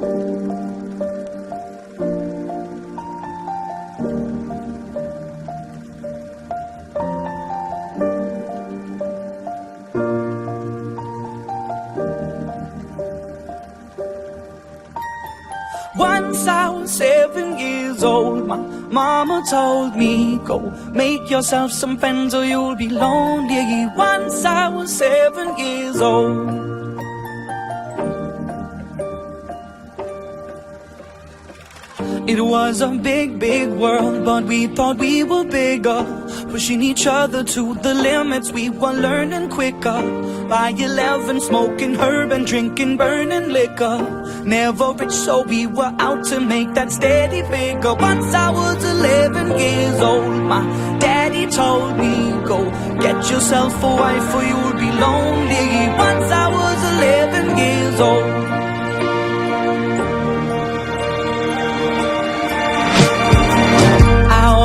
Once I was 7 years old, my mama told me, go make yourself some friends or you'll be lonely. Once I was 7 years old. It was a big, big world, but we thought we were bigger, pushing each other to the limits. We were learning quicker. By 11, smoking herb and drinking burning liquor. Never rich, so we were out to make that steady figure. Once I was 11 years old, my daddy told me, go get yourself a wife or you'll be lonely. Once I was 11 years old.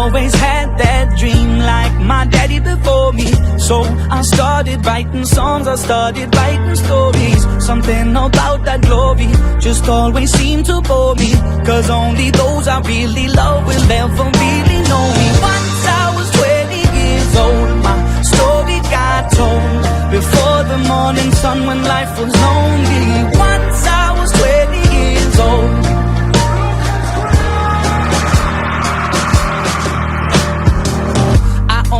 Always had that dream like my daddy before me. So I started writing songs, I started writing stories. Something about that glory just always seemed to bore me, 'cause only those I really love will ever really know me. Once I was 20 years old, my story got told before the morning sun when life was lonely. Once I was 20 years old.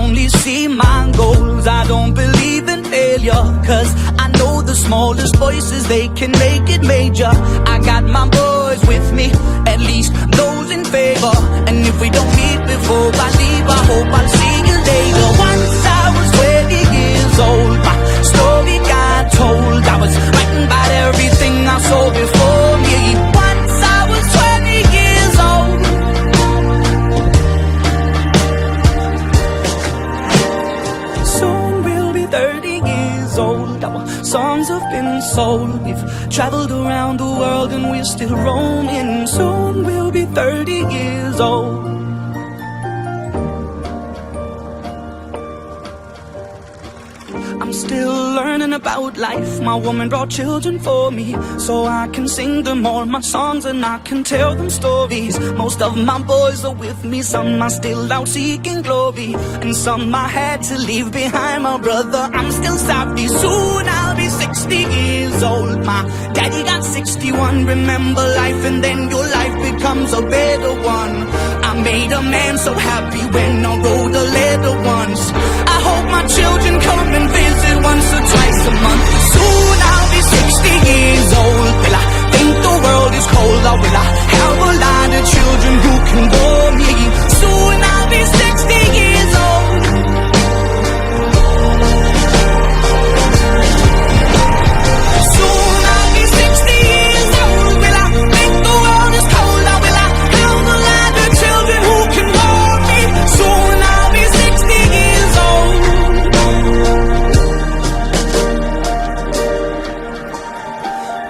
Only see my goals, I don't believe in failure, 'cause I know the smallest voices, they can make it major. I got my boys with me, at least those in favor. And if we don't meet before I leave, I hope I'll see you later. Once I was 20 years old, my story got told. I was writing about everything I saw before me. Once I was 20 years old. Soon we'll be 30 years old. Our songs have been sold. We've traveled around the world and we're still roaming. Soon we'll be 30 years old. I'm still learning about life. My woman brought children for me, so I can sing them all my songs and I can tell them stories. Most of my boys are with me, some are still out seeking glory, and some I had to leave behind. My brother, I'm still sorry. Soon I'll be 60 years old. My daddy got 61. Remember life and then your life becomes a better one. I made a man so happy when I wrote a letter once. I hope my children come and visit once or twice a month. Soon I'll be 60 years old. Will I think the world is cold, or will I have a lot of children who can bore me? Soon I'll be 60 years old. Soon I'll be 60 years old. Will I think the world is cold, or will I have a lot of children who can bore me? Soon I'll be 60 years old.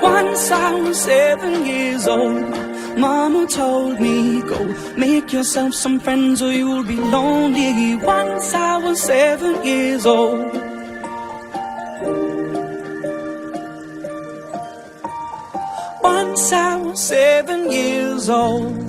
Once I was 7 years old, mama told me, go make yourself some friends or you'll be lonely. Once I was 7 years old. Once I was 7 years old.